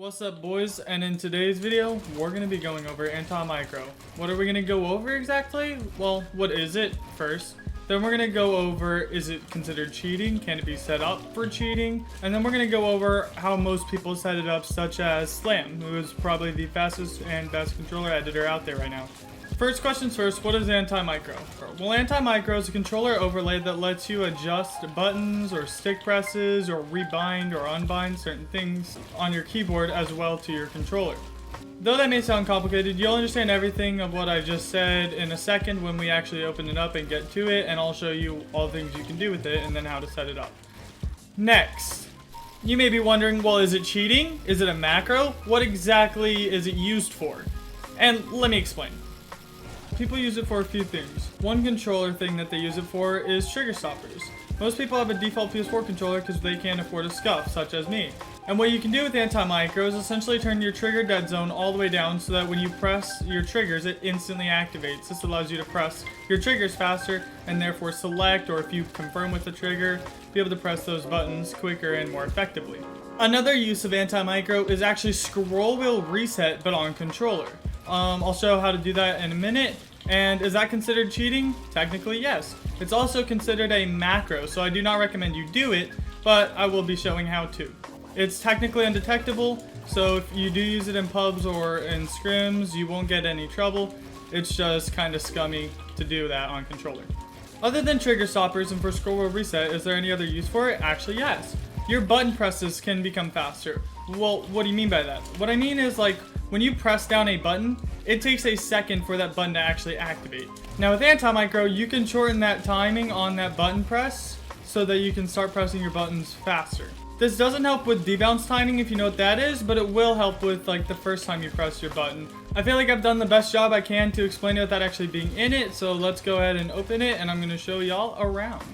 What's up, boys? And in today's video we're going to be going over AntiMicro. What are we going to go over exactly? Well, what is it first? Then we're going to go over, is it considered cheating? Can it be set up for cheating? And then we're going to go over how most people set it up, such as Slam, who is probably the fastest and best controller editor out there right now. First questions first, what is AntiMicro? Well, AntiMicro is a controller overlay that lets you adjust buttons or stick presses or rebind or unbind certain things on your keyboard as well to your controller. Though that may sound complicated, you'll understand everything of what I just said in a second when we actually open it up and get to it, and I'll show you all the things you can do with it and then how to set it up. Next, you may be wondering, well, is it cheating? Is it a macro? What exactly is it used for? And let me explain. People use it for a few things. One controller thing that they use it for is trigger stoppers. Most people have a default PS4 controller because they can't afford a scuff, such as me. And what you can do with AntiMicro is essentially turn your trigger dead zone all the way down so that when you press your triggers, it instantly activates. This allows you to press your triggers faster and therefore select, or if you confirm with the trigger, be able to press those buttons quicker and more effectively. Another use of AntiMicro is actually scroll wheel reset, but on controller. I'll show how to do that in a minute. And is that considered cheating? Technically, yes. It's also considered a macro, so I do not recommend you do it, but I will be showing how to. It's technically undetectable, so if you do use it in pubs or in scrims, you won't get any trouble. It's just kind of scummy to do that on controller. Other than trigger stoppers and for scroll wheel reset, is there any other use for it? Actually, yes. Your button presses can become faster. Well, what do you mean by that? What I mean is, like, when you press down a button, it takes a second for that button to actually activate. Now with AntiMicro, you can shorten that timing on that button press so that you can start pressing your buttons faster. This doesn't help with debounce timing if you know what that is, but it will help with like the first time you press your button. I feel like I've done the best job I can to explain it without actually being in it, so let's go ahead and open it and I'm going to show y'all around.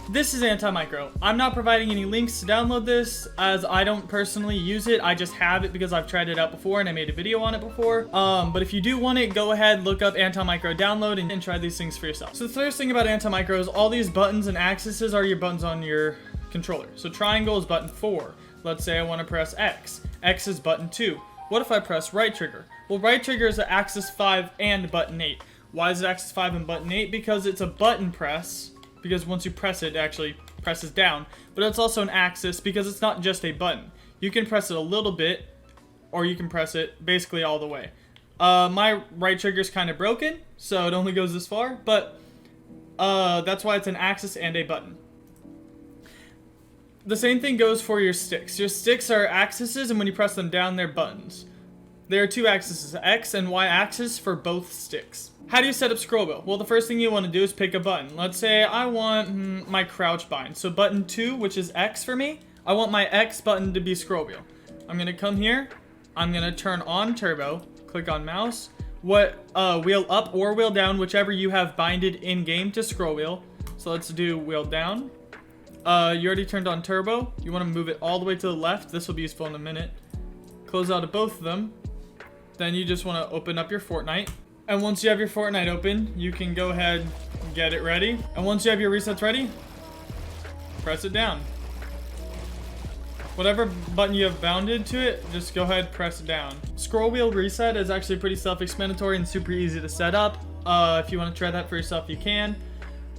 This is AntiMicro. I'm not providing any links to download this as I don't personally use it. I just have it because I've tried it out before and I made a video on it before. But if you do want it, go ahead, look up AntiMicro, download, and try these things for yourself. So the first thing about AntiMicro is all these buttons and axes are your buttons on your controller. So triangle is button 4. Let's say I want to press X. X is button 2. What if I press right trigger? Well, right trigger is axis 5 and button 8. Why is it axis 5 and button 8? Because it's a button press. Because once you press it, it actually presses down. But it's also an axis because it's not just a button. You can press it a little bit, or you can press it basically all the way. My right trigger is kind of broken, so it only goes this far, but that's why it's an axis and a button. The same thing goes for your sticks. Your sticks are axes, and when you press them down, they're buttons. There are two axes, X and Y axis for both sticks. How do you set up scroll wheel? Well, the first thing you want to do is pick a button. Let's say I want my crouch bind. So button 2, which is X for me, I want my X button to be scroll wheel. I'm going to come here. I'm going to turn on turbo, click on mouse, wheel up or wheel down, whichever you have binded in game to scroll wheel. So let's do wheel down. You already turned on turbo. You want to move it all the way to the left. This will be useful in a minute. Close out of both of them. Then you just want to open up your Fortnite. And once you have your Fortnite open, you can go ahead and get it ready. And once you have your resets ready, press it down. Whatever button you have bounded to it, just go ahead, press it down. Scroll wheel reset is actually pretty self-explanatory and super easy to set up. If you want to try that for yourself, you can.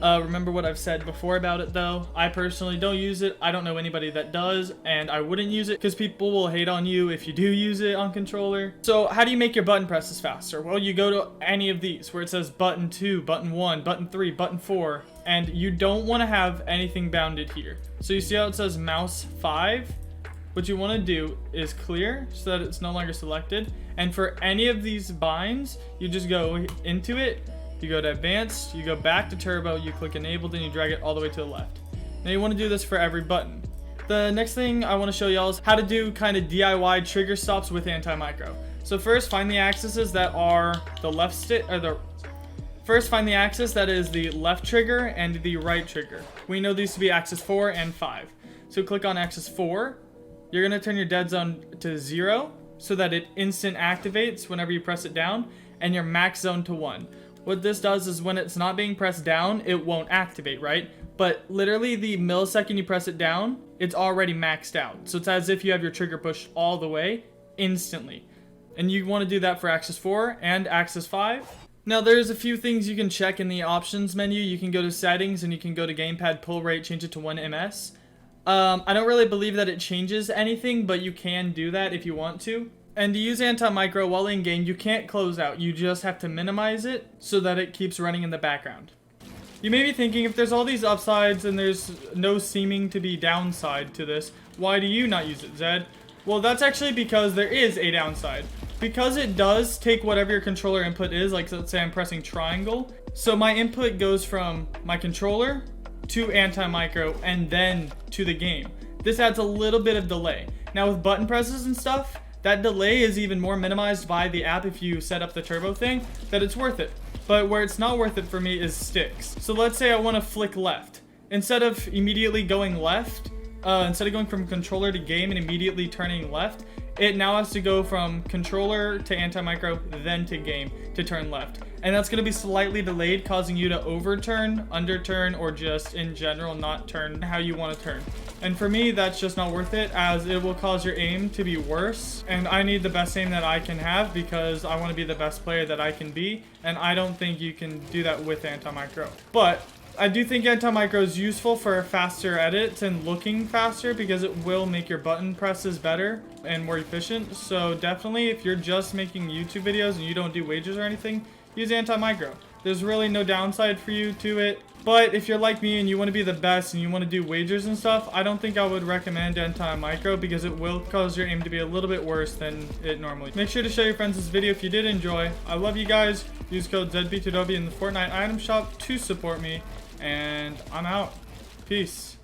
Remember what I've said before about it though. I personally don't use it. I don't know anybody that does, and I wouldn't use it because people will hate on you if you do use it on controller. So how do you make your button presses faster? Well, you go to any of these where it says button 2, button 1, button 3, button 4, and you don't want to have anything bounded here. So you see how it says mouse 5? What you want to do is clear so that it's no longer selected. And for any of these binds, you just go into it. You go to advanced, you go back to turbo, you click enabled, and you drag it all the way to the left. Now you want to do this for every button. The next thing I want to show y'all is how to do kind of DIY trigger stops with AntiMicro. So first, find the axes that are the left stick, or first find the axis that is the left trigger and the right trigger. We know these to be axis 4 and 5. So click on axis 4. You're going to turn your dead zone to 0 so that it instant activates whenever you press it down, and your max zone to 1. What this does is when it's not being pressed down, it won't activate, right? but literally the millisecond you press it down, it's already maxed out. So it's as if you have your trigger pushed all the way instantly. And you want to do that for Axis 4 and Axis 5. Now there's a few things you can check in the options menu. You can go to settings and you can go to gamepad pull rate, change it to 1 ms. I don't really believe that it changes anything, but you can do that if you want to. And to use AntiMicro while in game, you can't close out. You just have to minimize it so that it keeps running in the background. You may be thinking, if there's all these upsides and there's no seeming to be downside to this, why do you not use it, Zed? Well, that's actually because there is a downside. Because it does take whatever your controller input is, like let's say I'm pressing triangle. So my input goes from my controller to AntiMicro and then to the game. This adds a little bit of delay. Now with button presses and stuff, that delay is even more minimized by the app if you set up the turbo thing, that it's worth it. But where it's not worth it for me is sticks. So let's say I want to flick left. Instead of immediately going left, instead of going from controller to game and immediately turning left, it now has to go from controller to AntiMicro, then to game to turn left. And that's going to be slightly delayed, causing you to overturn, underturn, or just in general not turn how you want to turn. And for me, that's just not worth it, as it will cause your aim to be worse. And I need the best aim that I can have because I want to be the best player that I can be. And I don't think you can do that with AntiMicro. But I do think AntiMicro is useful for faster edits and looking faster because it will make your button presses better and more efficient. So definitely, if you're just making YouTube videos and you don't do wagers or anything, use AntiMicro. There's really no downside for you to it. But if you're like me and you want to be the best and you want to do wagers and stuff, I don't think I would recommend AntiMicro because it will cause your aim to be a little bit worse than it normally. Make sure to show your friends this video if you did enjoy. I love you guys. Use code ZB2W in the Fortnite item shop to support me. And I'm out. Peace.